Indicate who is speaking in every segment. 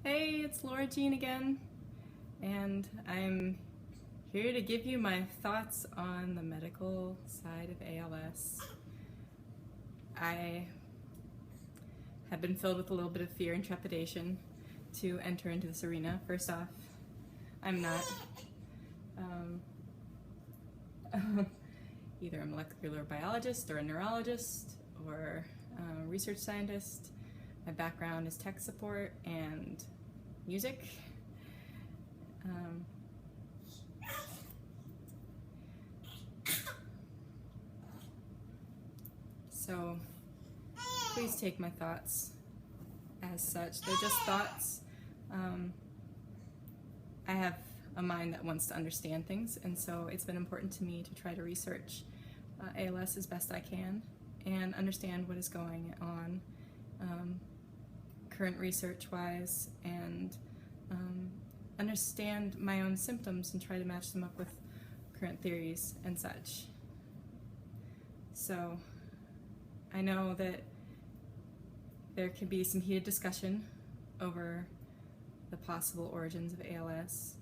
Speaker 1: Hey, it's Laura Jean again, and I'm here to give you my thoughts on the medical side of ALS. I have been filled with a little bit of fear and trepidation to enter into this arena. First off, I'm not either a molecular biologist or a neurologist or a research scientist. My background is tech support and music. So please take my thoughts as such. They're just thoughts. I have a mind that wants to understand things, and so it's been important to me to try to research ALS as best I can and understand what is going on current research-wise, and understand my own symptoms and try to match them up with current theories and such. So I know that there could be some heated discussion over the possible origins of ALS,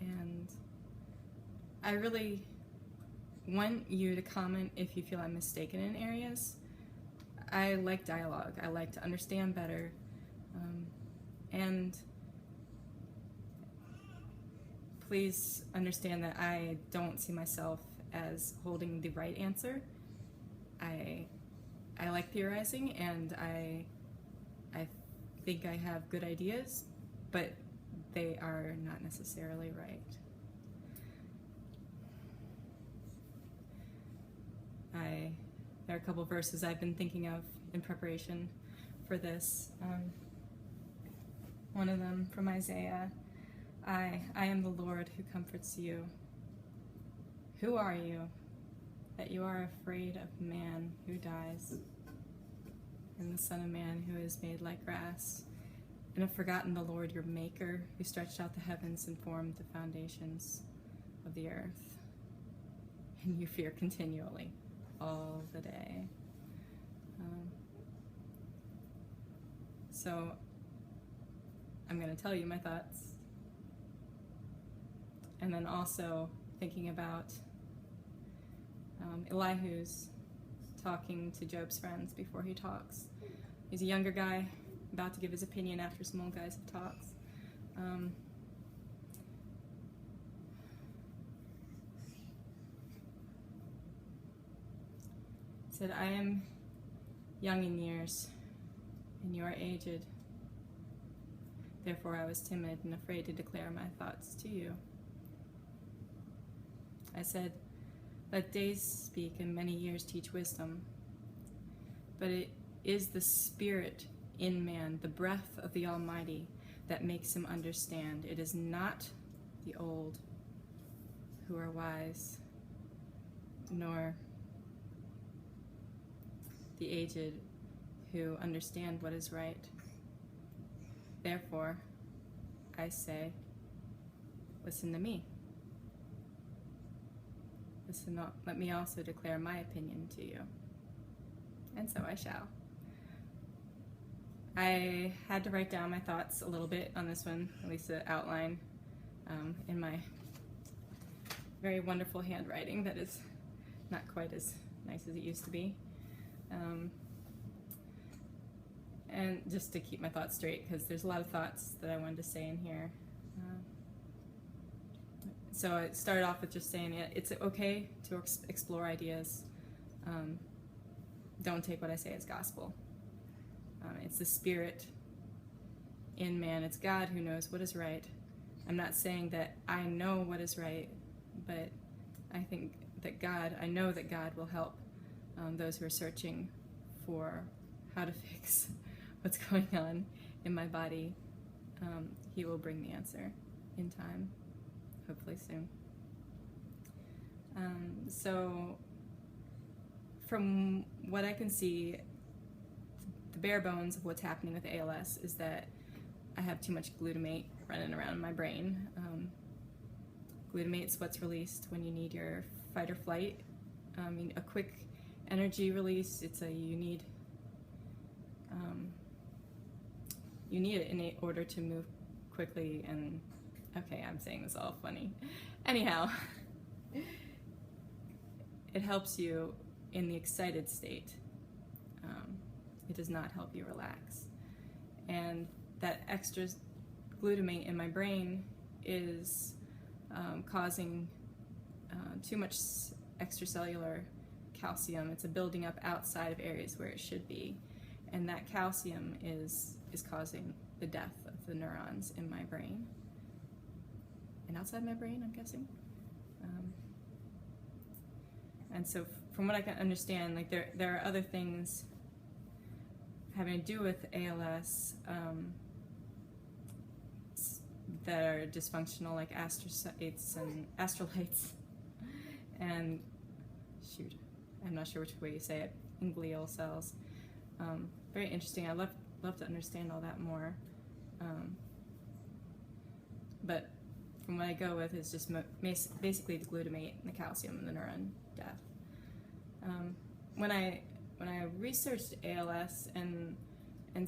Speaker 1: and I really want you to comment if you feel I'm mistaken in areas. I like dialogue. I like to understand better, and please understand that I don't see myself as holding the right answer. I like theorizing, and I think I have good ideas, but they are not necessarily right. There are a couple verses I've been thinking of in preparation for this. One of them from Isaiah, I am the Lord who comforts you. Who are you, that you are afraid of man who dies, and the Son of Man who is made like grass, and have forgotten the Lord your Maker, who stretched out the heavens and formed the foundations of the earth, and you fear continually all the day. So I'm going to tell you my thoughts, and then also thinking about Elihu's talking to Job's friends before he talks. He's a younger guy about to give his opinion after some old guys have talked. He said, I am young in years, and you are aged. Therefore I was timid and afraid to declare my thoughts to you. I said, let days speak and many years teach wisdom. But it is the Spirit in man, the breath of the Almighty, that makes him understand. It is not the old who are wise, nor the aged who understand what is right. Therefore, I say, listen to me. Let me also declare my opinion to you. And so I shall. I had to write down my thoughts a little bit on this one, at least an outline, in my very wonderful handwriting that is not quite as nice as it used to be. And just to keep my thoughts straight, because there's a lot of thoughts that I wanted to say in here. So I started off with just saying it's okay to explore ideas. Don't take what I say as gospel. It's the Spirit in man. It's God who knows what is right. I'm not saying that I know what is right, but I think that I know that God will help those who are searching for how to fix what's going on in my body. He will bring the answer in time, hopefully soon. So from what I can see, the bare bones of what's happening with ALS is that I have too much glutamate running around in my brain. Glutamate's what's released when you need your fight or flight. A quick energy release. You need You need it in order to move quickly and, okay, I'm saying this all funny. Anyhow, it helps you in the excited state. It does not help you relax. And that extra glutamate in my brain is causing too much extracellular calcium. It's a building up outside of areas where it should be. And that calcium is causing the death of the neurons in my brain. And outside my brain, I'm guessing. And so from what I can understand, like there are other things having to do with ALS that are dysfunctional, like astrocytes and astrolites, and shoot, I'm not sure which way you say it, in glial cells. Very interesting. I'd love to understand all that more. But from what I go with is just basically the glutamate and the calcium and the neuron death. When I researched ALS and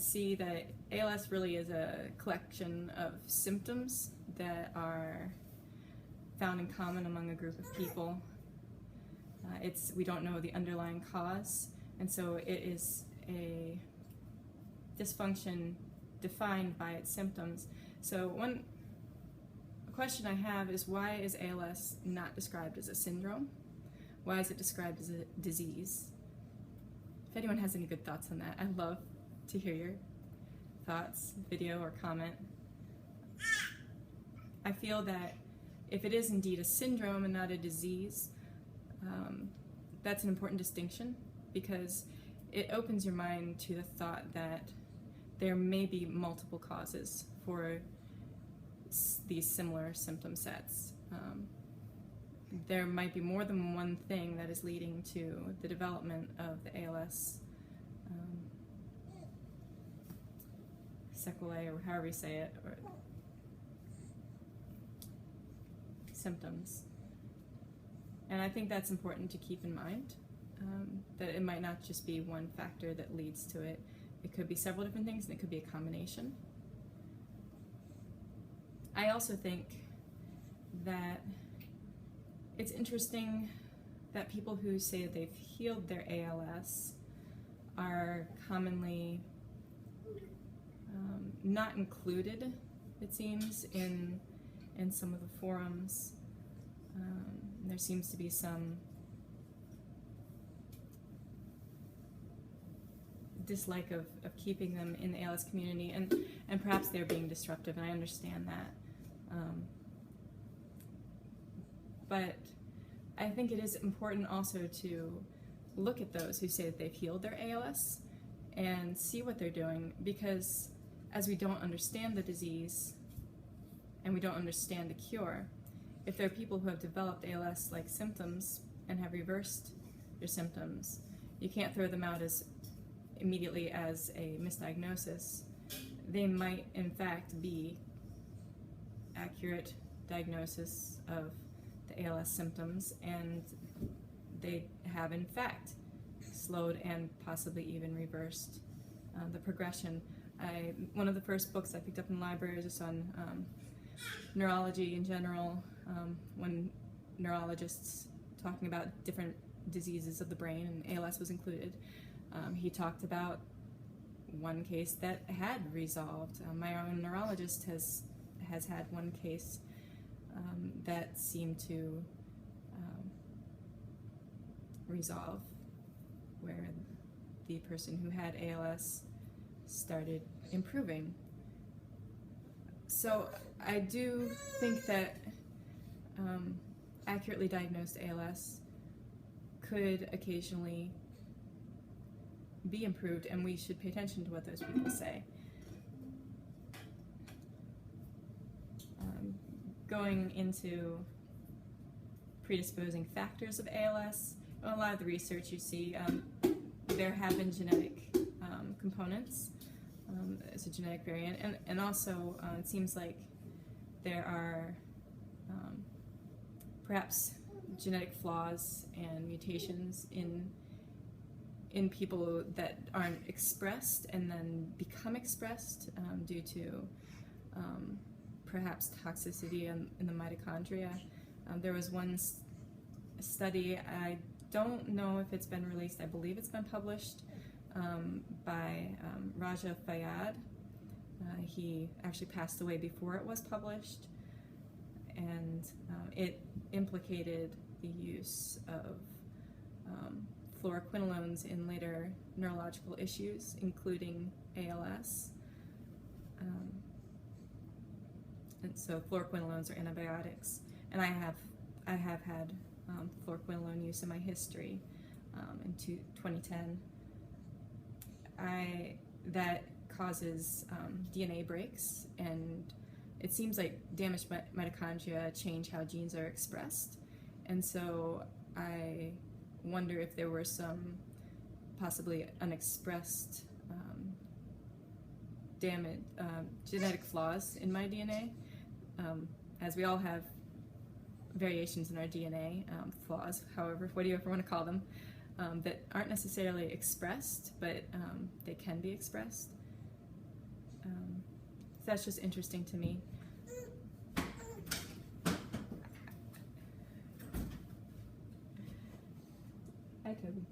Speaker 1: see that ALS really is a collection of symptoms that are found in common among a group of people, we don't know the underlying cause, and so it is a dysfunction defined by its symptoms. So one question I have is, why is ALS not described as a syndrome? Why is it described as a disease? If anyone has any good thoughts on that, I'd love to hear your thoughts, video or comment. I feel that if it is indeed a syndrome and not a disease, that's an important distinction, because it opens your mind to the thought that there may be multiple causes for these similar symptom sets. There might be more than one thing that is leading to the development of the ALS sequelae, or however you say it, or symptoms. And I think that's important to keep in mind, that it might not just be one factor that leads to it. It could be several different things, and it could be a combination. I also think that it's interesting that people who say that they've healed their ALS are commonly not included, it seems, in some of the forums. There seems to be some dislike of keeping them in the ALS community, and perhaps they're being disruptive, and I understand that. But I think it is important also to look at those who say that they've healed their ALS and see what they're doing, because as we don't understand the disease and we don't understand the cure, if there are people who have developed ALS-like symptoms and have reversed their symptoms, you can't throw them out as immediately as a misdiagnosis. They might in fact be accurate diagnosis of the ALS symptoms, and they have in fact slowed and possibly even reversed the progression. One of the first books I picked up in the library was just on neurology in general, when neurologists talking about different diseases of the brain, and ALS was included. He talked about one case that had resolved. My own neurologist has had one case that seemed to resolve, where the person who had ALS started improving. So I do think that accurately diagnosed ALS could occasionally be improved, and we should pay attention to what those people say. Going into predisposing factors of ALS, in a lot of the research you see, there have been genetic components. It's a genetic variant, and also it seems like there are perhaps genetic flaws and mutations in in people that aren't expressed and then become expressed due to perhaps toxicity in the mitochondria. There was one study, I don't know if it's been released, I believe it's been published by Raja Fayyad. He actually passed away before it was published, and it implicated the use of fluoroquinolones in later neurological issues, including ALS. And so fluoroquinolones are antibiotics, and I have had fluoroquinolone use in my history in 2010. That causes DNA breaks, and it seems like damaged mitochondria change how genes are expressed, and so I wonder if there were some possibly unexpressed genetic flaws in my DNA, as we all have variations in our DNA, flaws, however, what do you ever want to call them, that aren't necessarily expressed, but they can be expressed. So that's just interesting to me. Hi, Toby.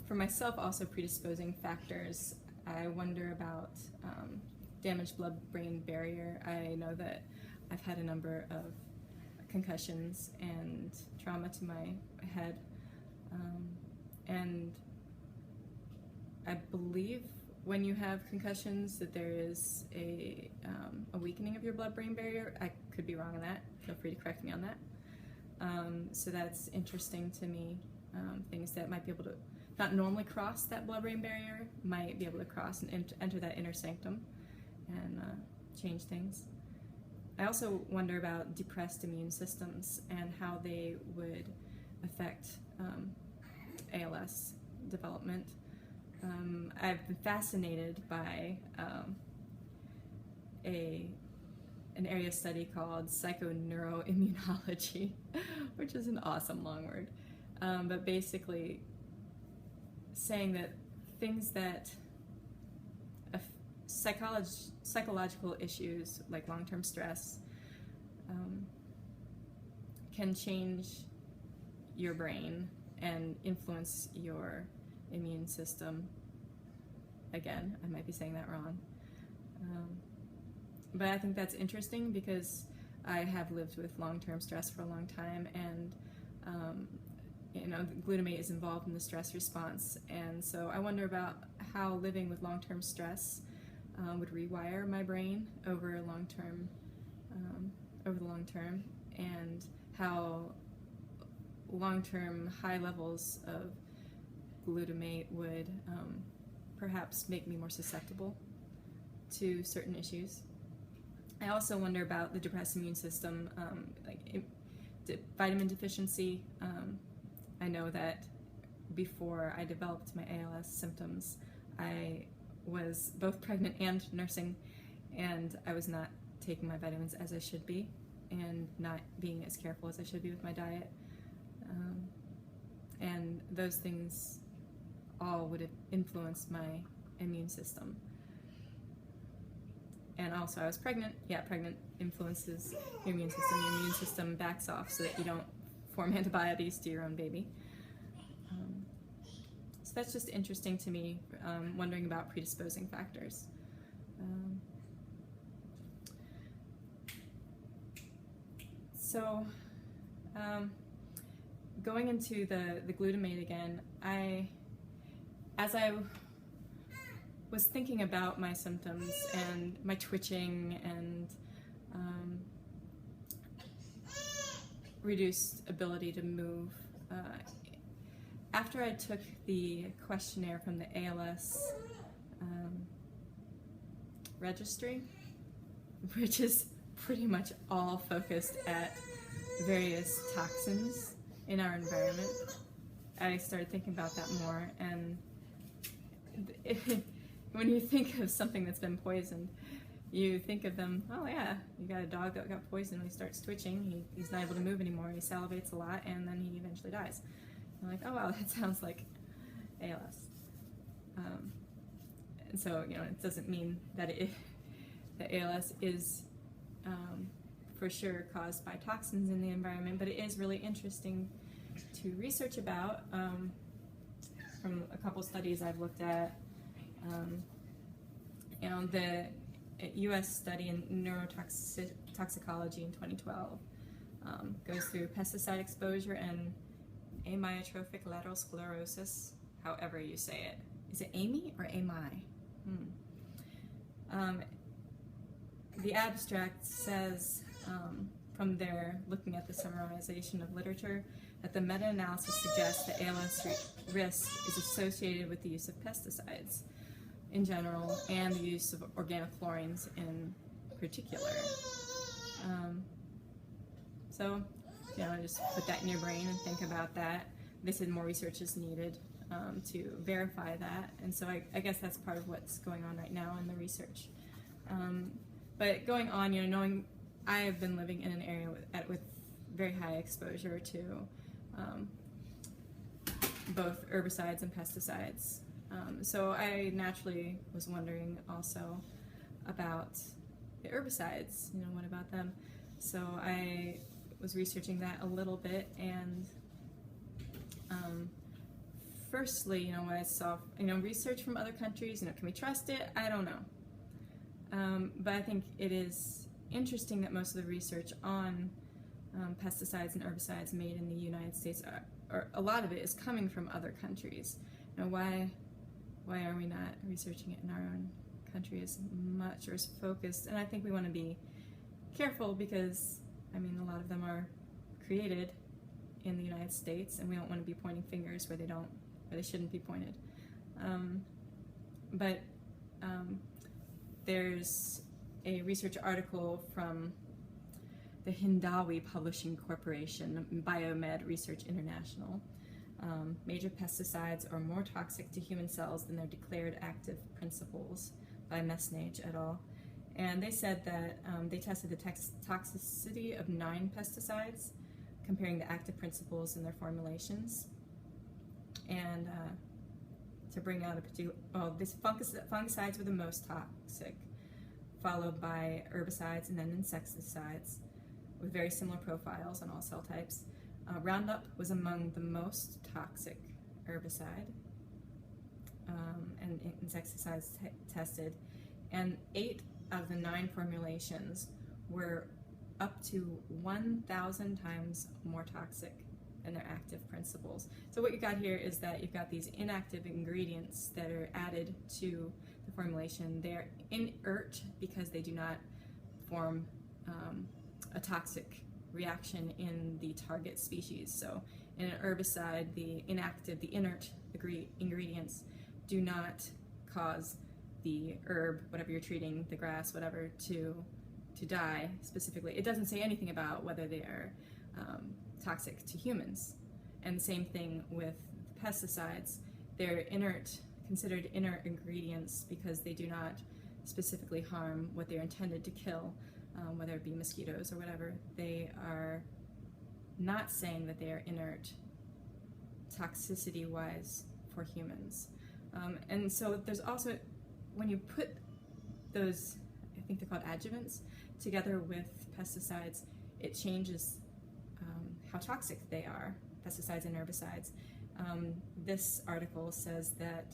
Speaker 1: For myself, also predisposing factors, I wonder about damaged blood-brain barrier. I know that I've had a number of concussions and trauma to my head, and I believe when you have concussions that there is a weakening of your blood-brain barrier. I could be wrong on that. Feel free to correct me on that. So that's interesting to me. Things that might be able to not normally cross that blood-brain barrier might be able to cross and enter that inner sanctum and change things. I also wonder about depressed immune systems and how they would affect ALS development. I've been fascinated by an area of study called psychoneuroimmunology, which is an awesome long word, but basically saying that things that psychological issues like long-term stress can change your brain and influence your immune system. Again, I might be saying that wrong. But I think that's interesting because I have lived with long-term stress for a long time, and glutamate is involved in the stress response, and so I wonder about how living with long-term stress would rewire my brain over the long term, and how long-term high levels of glutamate would perhaps make me more susceptible to certain issues. I also wonder about the depressed immune system, vitamin deficiency. I know that before I developed my ALS symptoms, I was both pregnant and nursing, and I was not taking my vitamins as I should be, and not being as careful as I should be with my diet. And those things all would have influenced my immune system. And also I was pregnant. Yeah, pregnant influences your immune system. Your immune system backs off so that you don't form antibodies to your own baby. So that's just interesting to me, wondering about predisposing factors. Going into the glutamate again, as I was thinking about my symptoms and my twitching and reduced ability to move, after I took the questionnaire from the ALS registry, which is pretty much all focused at various toxins in our environment, I started thinking about that more, and when you think of something that's been poisoned, you think of them, oh yeah, you got a dog that got poisoned, when he starts twitching, he's not able to move anymore, he salivates a lot, and then he eventually dies. I'm like, oh wow, that sounds like ALS. And so, it doesn't mean that that ALS is for sure caused by toxins in the environment, but it is really interesting to research about. From a couple studies I've looked at, the U.S. study in neurotoxicology in 2012 goes through pesticide exposure and amyotrophic lateral sclerosis, however you say it. Is it AMI or AMI? The abstract says, from there, looking at the summarization of literature, that the meta-analysis suggests that ALS risk is associated with the use of pesticides in general and the use of organochlorines in particular. So, just put that in your brain and think about that. They said more research is needed to verify that, and so I guess that's part of what's going on right now in the research. But going on, knowing I have been living in an area with very high exposure to both herbicides and pesticides. So I naturally was wondering also about the herbicides, what about them? So I was researching that a little bit, and firstly, when I saw, research from other countries, can we trust it? I don't know. But I think it is interesting that most of the research on pesticides and herbicides made in the United States, or a lot of it, is coming from other countries. Why are we not researching it in our own country as much or as focused? And I think we want to be careful because, a lot of them are created in the United States, and we don't want to be pointing fingers where they shouldn't be pointed. But there's a research article from the Hindawi Publishing Corporation, Biomed Research International. Major pesticides are more toxic to human cells than their declared active principles, by Mesnage et al. And they said that they tested the toxicity of 9 pesticides, comparing the active principles in their formulations. And to bring out a particular, these fungicides were the most toxic, followed by herbicides and then insecticides, with very similar profiles on all cell types. Roundup was among the most toxic herbicide and insecticides tested, and 8 out of the 9 formulations were up to 1,000 times more toxic than their active principles. So what you got here is that you've got these inactive ingredients that are added to the formulation. They're inert because they do not form a toxic reaction in the target species. So in an herbicide, the inert ingredients do not cause the herb, whatever you're treating, the grass, whatever, to die specifically. It doesn't say anything about whether they are toxic to humans. And the same thing with pesticides. They're considered inert ingredients because they do not specifically harm what they're intended to kill, whether it be mosquitoes or whatever. They are not saying that they are inert toxicity-wise for humans. And so there's also, when you put those, I think they're called adjuvants, together with pesticides, it changes how toxic they are, pesticides and herbicides. This article says that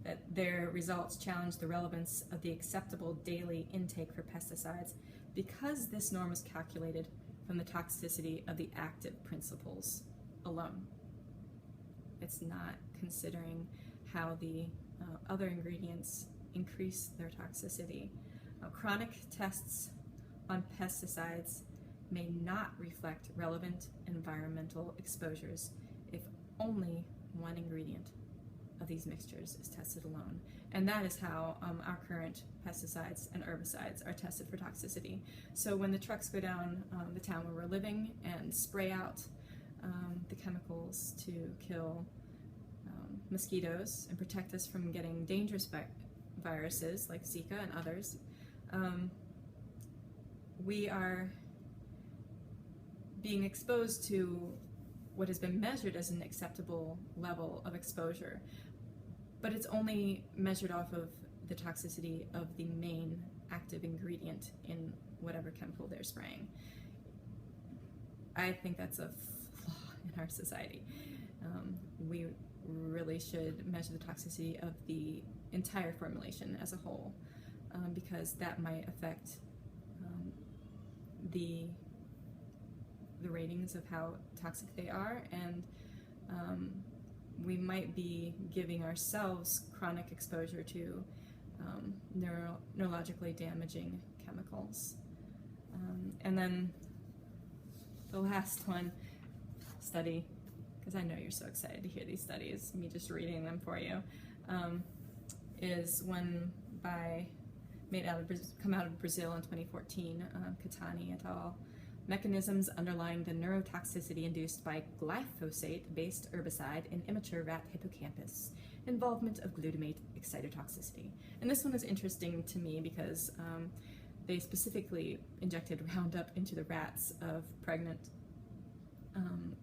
Speaker 1: that their results challenge the relevance of the acceptable daily intake for pesticides because this norm is calculated from the toxicity of the active principles alone. It's not considering how the other ingredients increase their toxicity. Chronic tests on pesticides may not reflect relevant environmental exposures if only one ingredient of these mixtures is tested alone. And that is how our current pesticides and herbicides are tested for toxicity. So when the trucks go down the town where we're living and spray out the chemicals to kill mosquitoes and protect us from getting dangerous viruses like Zika and others, we are being exposed to what has been measured as an acceptable level of exposure, but it's only measured off of the toxicity of the main active ingredient in whatever chemical they're spraying. I think that's a flaw in our society. We really should measure the toxicity of the entire formulation as a whole, because that might affect the ratings of how toxic they are, and we might be giving ourselves chronic exposure to neurologically damaging chemicals. And then the last one, study, because I know you're so excited to hear these studies, me just reading them for you, is one come out of Brazil in 2014, Catani et al. Mechanisms underlying the neurotoxicity induced by glyphosate-based herbicide in immature rat hippocampus. Involvement of glutamate excitotoxicity. And this one is interesting to me because they specifically injected Roundup into the rats of pregnant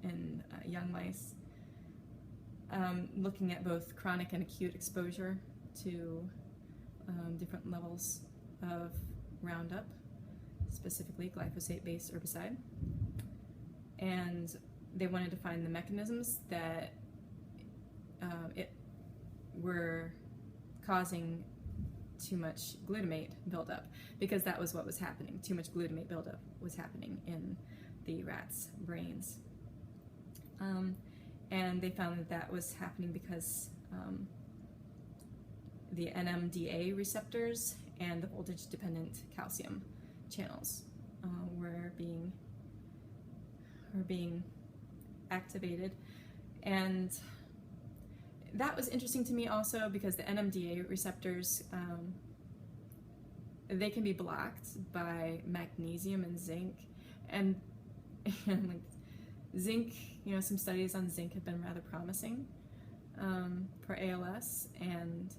Speaker 1: and young mice, looking at both chronic and acute exposure to different levels of Roundup, specifically glyphosate-based herbicide. And they wanted to find the mechanisms that were causing too much glutamate buildup, because that was what was happening. Too much glutamate buildup was happening in the rats' brains. And they found that that was happening because the NMDA receptors and the voltage-dependent calcium channels were being activated. And that was interesting to me also because the NMDA receptors, they can be blocked by magnesium and zinc, and like zinc, some studies on zinc have been rather promising for ALS, and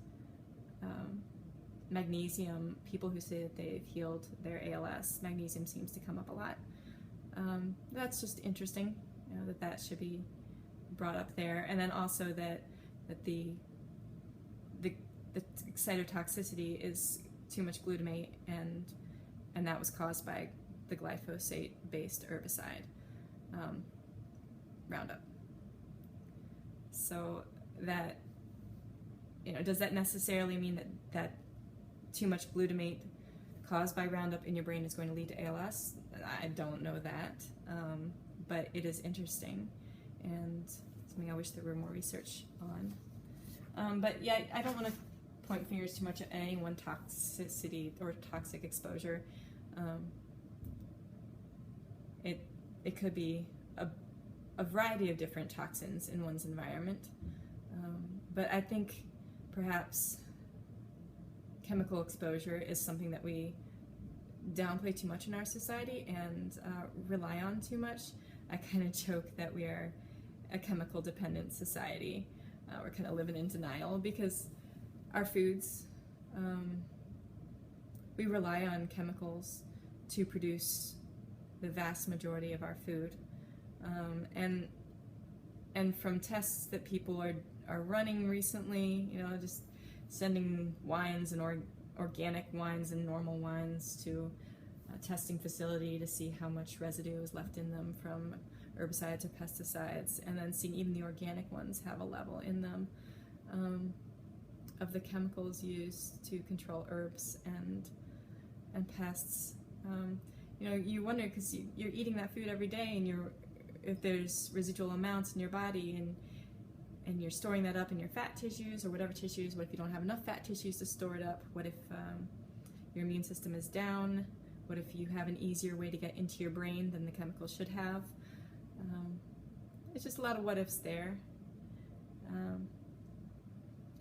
Speaker 1: magnesium, people who say that they've healed their ALS, magnesium seems to come up a lot. That's just interesting, that should be brought up there. And then also that the excitotoxicity is too much glutamate, and that was caused by the glyphosate-based herbicide, Roundup. So that, does that necessarily mean that too much glutamate caused by Roundup in your brain is going to lead to ALS? I don't know that, but it is interesting and something I wish there were more research on. But yeah, I don't want to point fingers too much at any one toxicity or toxic exposure. It could be a variety of different toxins in one's environment, but I think perhaps chemical exposure is something that we downplay too much in our society and rely on too much. I kind of joke that we are a chemical dependent society. We're kind of living in denial because our foods, we rely on chemicals to produce the vast majority of our food. And from tests that people are running recently, just sending wines and organic wines and normal wines to a testing facility to see how much residue is left in them from herbicides or pesticides, and then seeing even the organic ones have a level in them of the chemicals used to control herbs and pests. You wonder, because you're eating that food every day, and if there's residual amounts in your body, and you're storing that up in your fat tissues or whatever tissues. What if you don't have enough fat tissues to store it up? What if your immune system is down? What if you have an easier way to get into your brain than the chemicals should have? It's just a lot of what ifs there.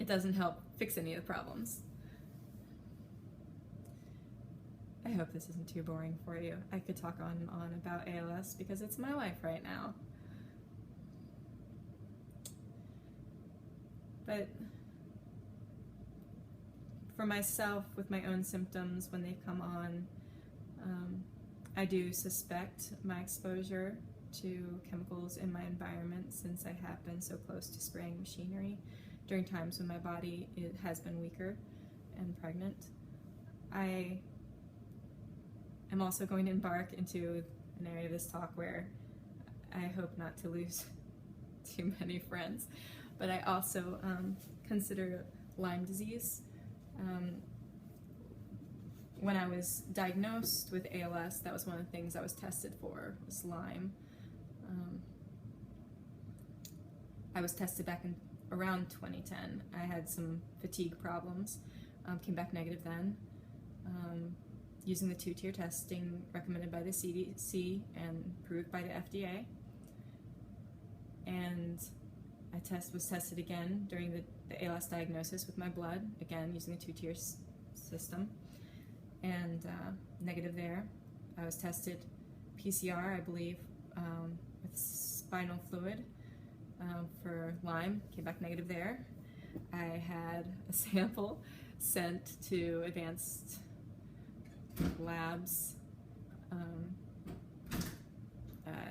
Speaker 1: doesn't help fix any of the problems. I hope this isn't too boring for you. I could talk on and on about ALS because it's my life right now. But for myself, with my own symptoms, when they come on, I do suspect my exposure to chemicals in my environment, since I have been so close to spraying machinery during times when my body has been weaker and pregnant. I am also going to embark into an area of this talk where I hope not to lose too many friends, but I also consider Lyme disease. When I was diagnosed with ALS, that was one of the things I was tested for, was Lyme. I was tested back in around 2010. I had some fatigue problems, came back negative then. Using the 2-tier testing recommended by the CDC and approved by the FDA. And I was tested again during the ALS diagnosis with my blood, again using the 2-tier system, and negative there. I was tested PCR, I believe, with spinal fluid for Lyme, came back negative there. I had a sample sent to advanced labs,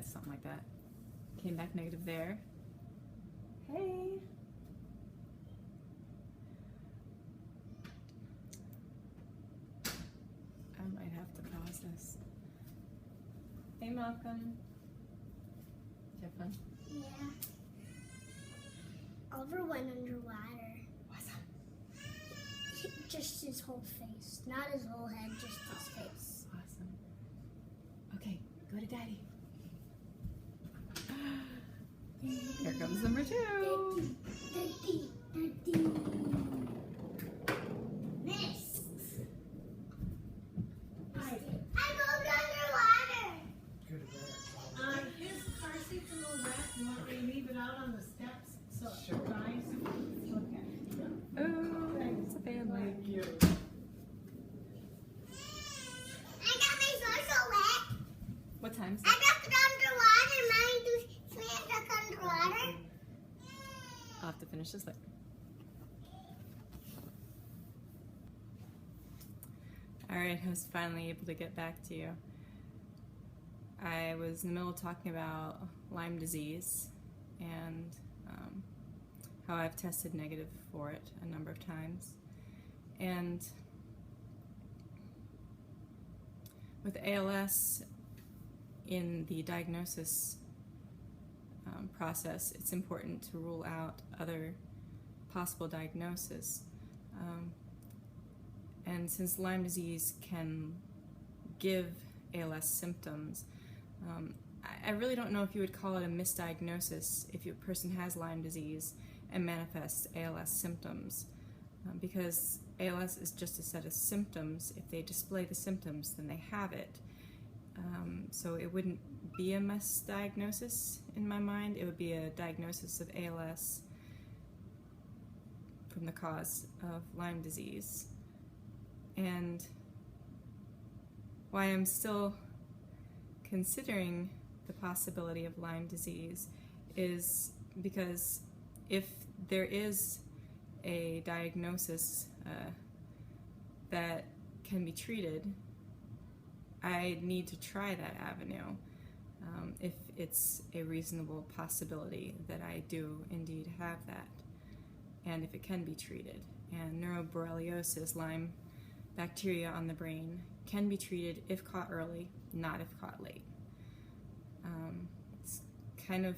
Speaker 1: something like that, came back negative there. Hey! I might have to pause this. Hey, Malcolm. Did you have fun?
Speaker 2: Yeah. Oliver went underwater.
Speaker 1: What's that?
Speaker 2: Just his whole face. Not his whole head, just his face.
Speaker 1: Awesome. Okay, go to Daddy. Here comes number 2.
Speaker 2: Daddy. Miss.
Speaker 3: Hi.
Speaker 2: I'm going underwater.
Speaker 3: Good work. His car seat's a little wet. You want me to leave it out on the steps so it dries? Okay.
Speaker 1: Oh, it's a family.
Speaker 3: Thank you.
Speaker 2: I got my sword so wet.
Speaker 1: What time's
Speaker 2: I
Speaker 1: it?
Speaker 2: got it underwater. Mommy, do you stuck underwater?
Speaker 1: I'll have to finish this later. Alright, I was finally able to get back to you. I was in the middle of talking about Lyme disease and how I've tested negative for it a number of times. And with ALS, in the diagnosis process, it's important to rule out other possible diagnoses. And since Lyme disease can give ALS symptoms, I really don't know if you would call it a misdiagnosis if a person has Lyme disease and manifests ALS symptoms, because ALS is just a set of symptoms. If they display the symptoms, then they have it. So it wouldn't be a misdiagnosis in my mind. It would be a diagnosis of ALS from the cause of Lyme disease. And why I'm still considering the possibility of Lyme disease is because if there is a diagnosis that can be treated, I need to try that avenue if it's a reasonable possibility that I do indeed have that, and if it can be treated. And neuroborreliosis, Lyme bacteria on the brain, can be treated if caught early, not if caught late. It's kind of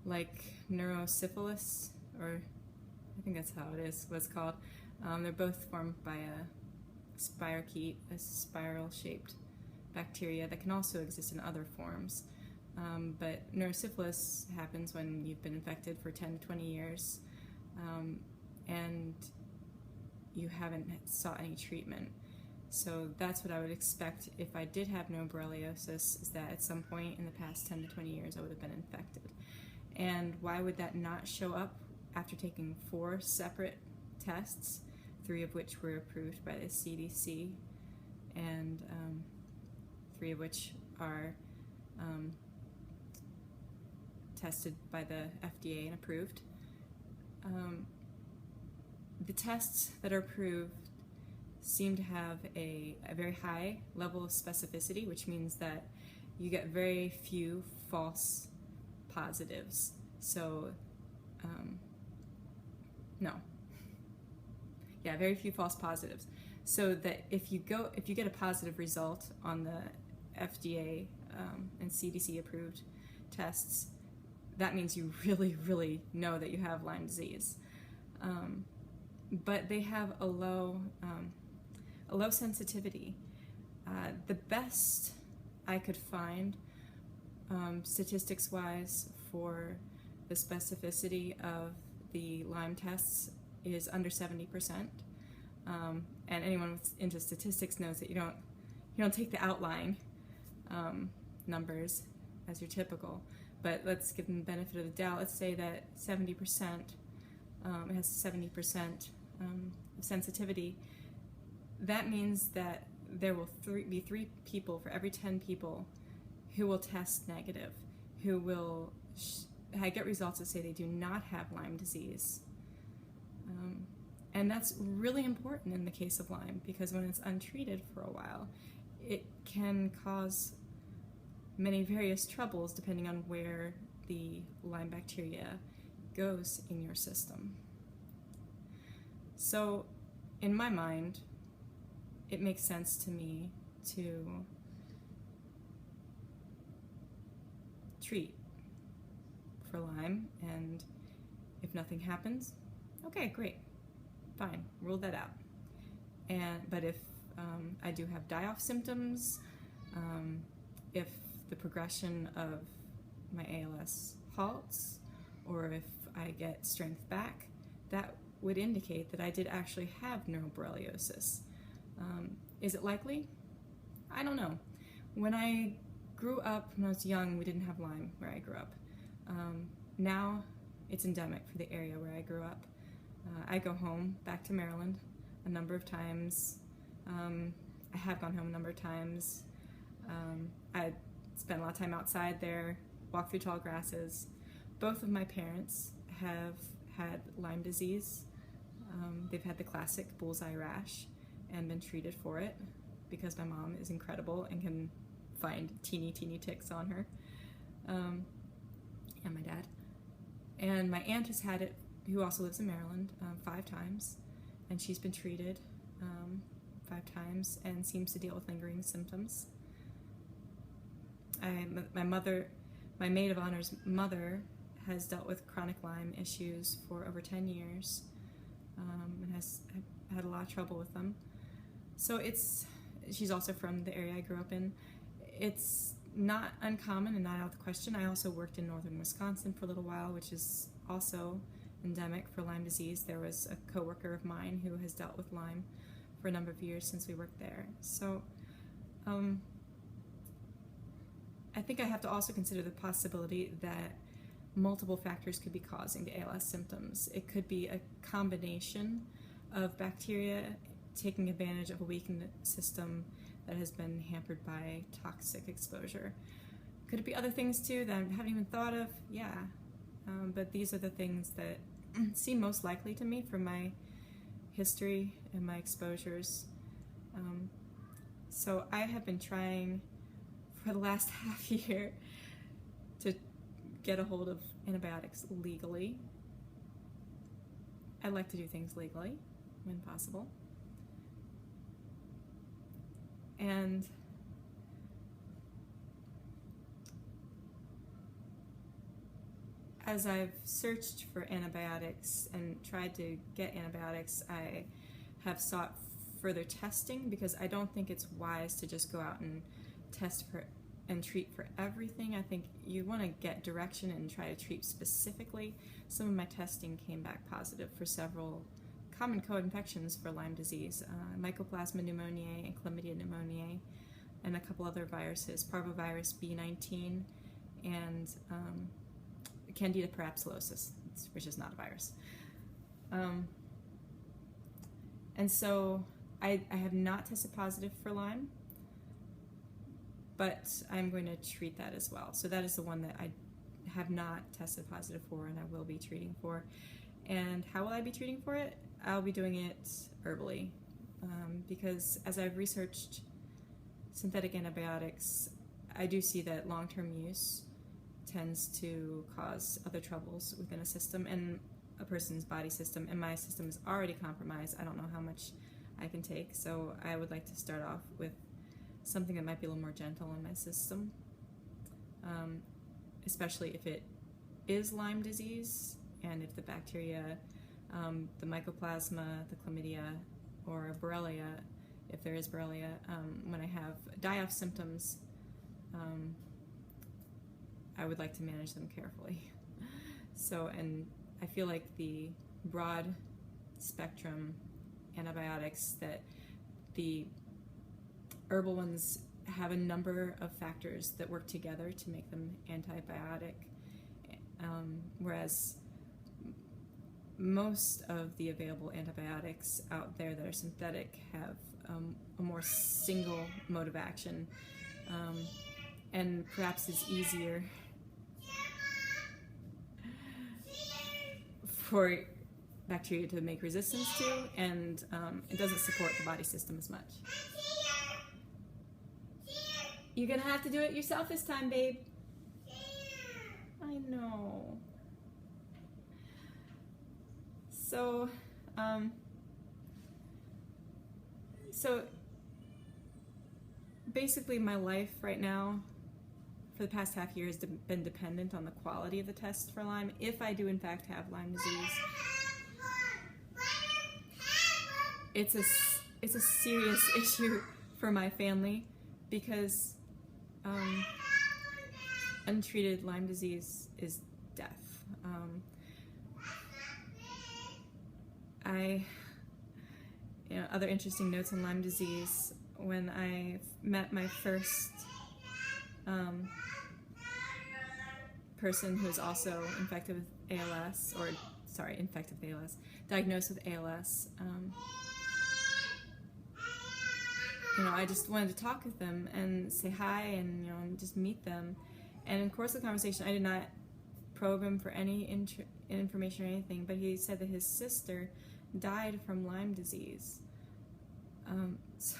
Speaker 1: like neurosyphilis, or I think that's how it is, what it's called. They're both formed by a spirochete, a spiral-shaped bacteria that can also exist in other forms. But neurosyphilis happens when you've been infected for 10 to 20 years and you haven't sought any treatment. So that's what I would expect if I did have neuroborreliosis, is that at some point in the past 10 to 20 years I would have been infected. And why would that not show up after taking 4 separate tests, 3 of which were approved by the CDC, and 3 of which are tested by the FDA and approved. The tests that are approved seem to have a very high level of specificity, which means that you get very few false positives. So, very few false positives. So that if you get a positive result on the FDA and CDC approved tests, that means you really, really know that you have Lyme disease. But they have a low sensitivity. The best I could find, statistics-wise, for the specificity of the Lyme tests is under 70%. And anyone into statistics knows that you don't take the outlying numbers as your typical. But let's give them the benefit of the doubt. Let's say that 70%, it has 70% sensitivity. That means that there will be 3 people for every 10 people who will test negative, who will get results that say they do not have Lyme disease. And that's really important in the case of Lyme, because when it's untreated for a while, it can cause many various troubles depending on where the Lyme bacteria goes in your system. So, in my mind, it makes sense to me to treat for Lyme, and if nothing happens, okay, great, fine, rule that out. But if I do have die-off symptoms, if the progression of my ALS halts, or if I get strength back, that would indicate that I did actually have neuroborreliosis. Is it likely? I don't know. When I grew up, when I was young, we didn't have Lyme where I grew up. Now it's endemic for the area where I grew up. I go home, back to Maryland, a number of times. I have gone home a number of times. I spent a lot of time outside there, walked through tall grasses. Both of my parents have had Lyme disease. They've had the classic bullseye rash and been treated for it because my mom is incredible and can find teeny ticks on her, and my dad. And my aunt has had it, who also lives in Maryland, 5 times, and she's been treated 5 times and seems to deal with lingering symptoms. My maid of honor's mother has dealt with chronic Lyme issues for over 10 years and has had a lot of trouble with them. So she's also from the area I grew up in. It's not uncommon and not out of the question. I also worked in northern Wisconsin for a little while, which is also endemic for Lyme disease. There was a coworker of mine who has dealt with Lyme for a number of years since we worked there. So I think I have to also consider the possibility that multiple factors could be causing the ALS symptoms. It could be a combination of bacteria taking advantage of a weakened system that has been hampered by toxic exposure. Could it be other things too that I haven't even thought of? Yeah, but these are the things that seem most likely to me from my history and my exposures. So I have been trying for the last half year to get a hold of antibiotics legally. I like to do things legally when possible. And as I've searched for antibiotics and tried to get antibiotics, I have sought further testing because I don't think it's wise to just go out and test for and treat for everything. I think you want to get direction and try to treat specifically. Some of my testing came back positive for several common co-infections for Lyme disease, Mycoplasma pneumoniae and Chlamydia pneumoniae, and a couple other viruses, parvovirus B19 and Candida parapsilosis. which is not a virus. And so I have not tested positive for Lyme, but I'm going to treat that as well. So that is the one that I have not tested positive for and I will be treating for. And how will I be treating for it? I'll be doing it herbally, because as I've researched synthetic antibiotics, I do see that long-term use tends to cause other troubles within a system and a person's body system, and my system is already compromised. I don't know how much I can take, so I would like to start off with something that might be a little more gentle in my system, especially if it is Lyme disease and if the bacteria, the mycoplasma, the chlamydia, or Borrelia, if there is Borrelia, when I have die-off symptoms, I would like to manage them carefully. So, and I feel like the broad spectrum antibiotics, that the herbal ones have a number of factors that work together to make them antibiotic, whereas most of the available antibiotics out there that are synthetic have a more single mode of action, and perhaps is easier for bacteria to make resistance to, and it doesn't support the body system as much. You're gonna have to do it yourself this time, babe. I know. So, so basically my life right now for the past half year has been dependent on the quality of the test for Lyme, if I do in fact have Lyme disease. It's a serious issue for my family, because untreated Lyme disease is death. Other interesting notes on Lyme disease, when I met my first person who is also infected with ALS, diagnosed with ALS, I just wanted to talk with them and say hi and just meet them. And in the course of the conversation, I did not probe him for any information or anything, but he said that his sister died from Lyme disease. So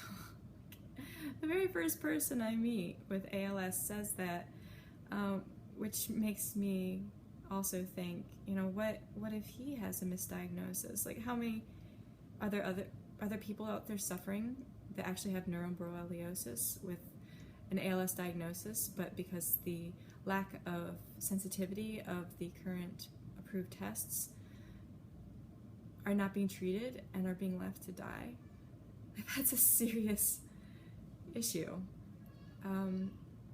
Speaker 1: the very first person I meet with ALS says that, which makes me also think, what if he has a misdiagnosis? Like, how many are there people out there suffering that actually have neuroborreliosis with an ALS diagnosis, but because the lack of sensitivity of the current approved tests are not being treated and are being left to die? That's a serious issue.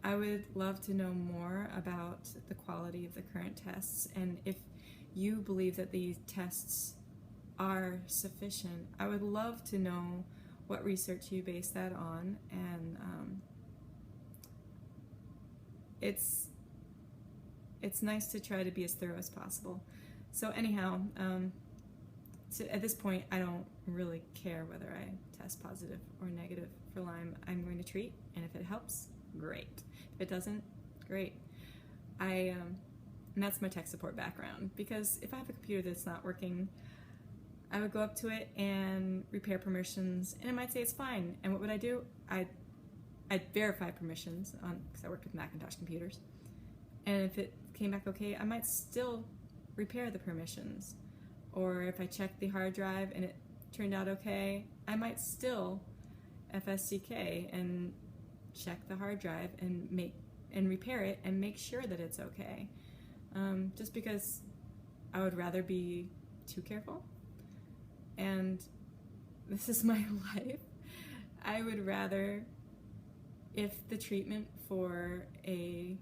Speaker 1: I would love to know more about the quality of the current tests, and if you believe that these tests are sufficient, I would love to know what research you base that on, and it's nice to try to be as thorough as possible. So anyhow, so at this point, I don't really care whether I test positive or negative for Lyme. I'm going to treat, and if it helps, great. If it doesn't, great. And that's my tech support background, because if I have a computer that's not working, I would go up to it and repair permissions, and it might say it's fine. And what would I do? I'd verify permissions, because I worked with Macintosh computers. And if it came back okay, I might still repair the permissions. Or if I checked the hard drive and it turned out okay, I might still FSCK and check the hard drive and repair it and make sure that it's okay. Just because I would rather be too careful. And this is my life. I would rather, if the treatment for a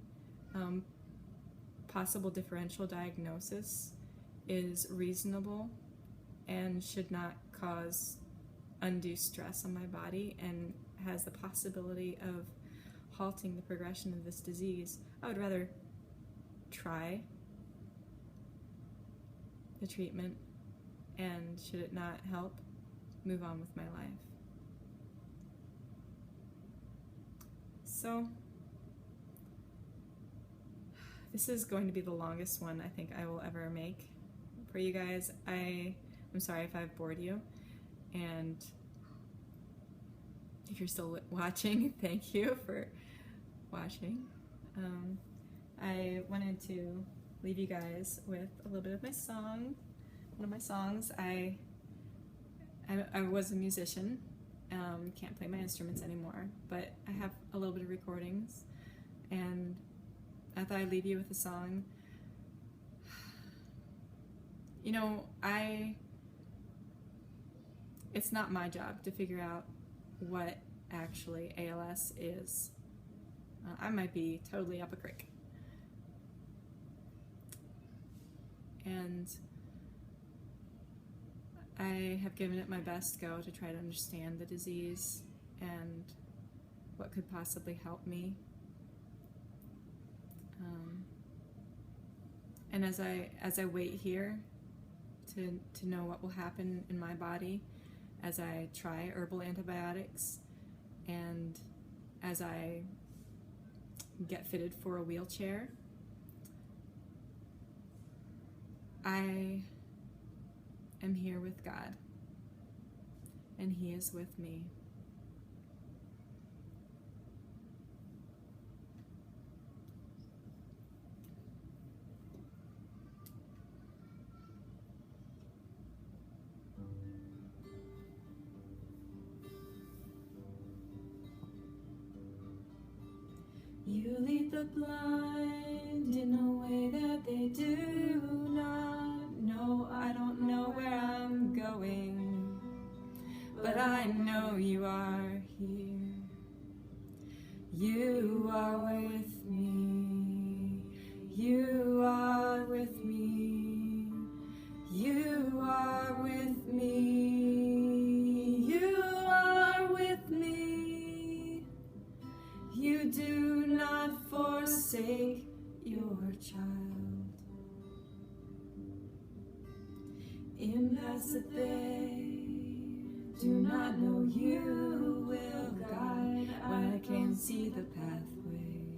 Speaker 1: possible differential diagnosis is reasonable and should not cause undue stress on my body and has the possibility of halting the progression of this disease, I would rather try the treatment, and should it not help, move on with my life. So this is going to be the longest one I think I will ever make for you guys. I'm sorry if I've bored you, and if you're still watching, thank you for watching. I wanted to leave you guys with a little bit of my song. One of my songs. I was a musician. Can't play my instruments anymore, but I have a little bit of recordings, and I thought I'd leave you with a song. You know, it's not my job to figure out what actually ALS is. I might be totally up a creek. And I have given it my best go to try to understand the disease and what could possibly help me. And as I wait here to know what will happen in my body, as I try herbal antibiotics, and as I get fitted for a wheelchair, I am here with God, and He is with me. You lead the blind in a way that they do not know. I don't know where I'm going, but I know you are here. You are with me. You are with me. You are with me. You are with me. You do not forsake your child. Impassive they do not know you will guide. When I can't see the pathway,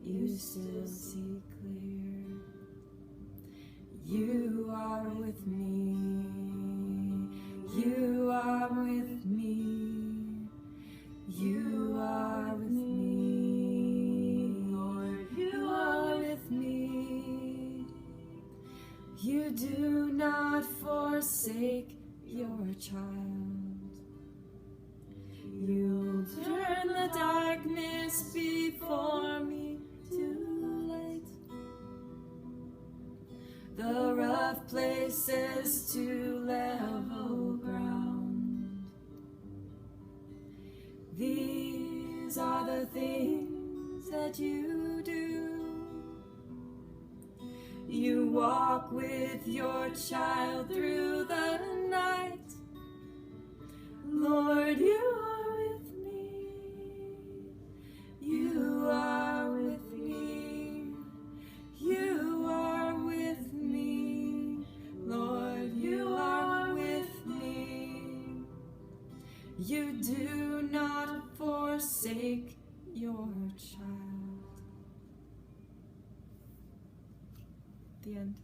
Speaker 1: you still see clear. You are with me. You are with me. You are with me, Lord, you are with me. You do not forsake your child. You'll turn the darkness before me to light, the rough places to level ground. These are the things that you do. You walk with your child through the night. Lord, you are with me. You are with me. You are with me. Lord, you are with me. You do not forsake your child. The end.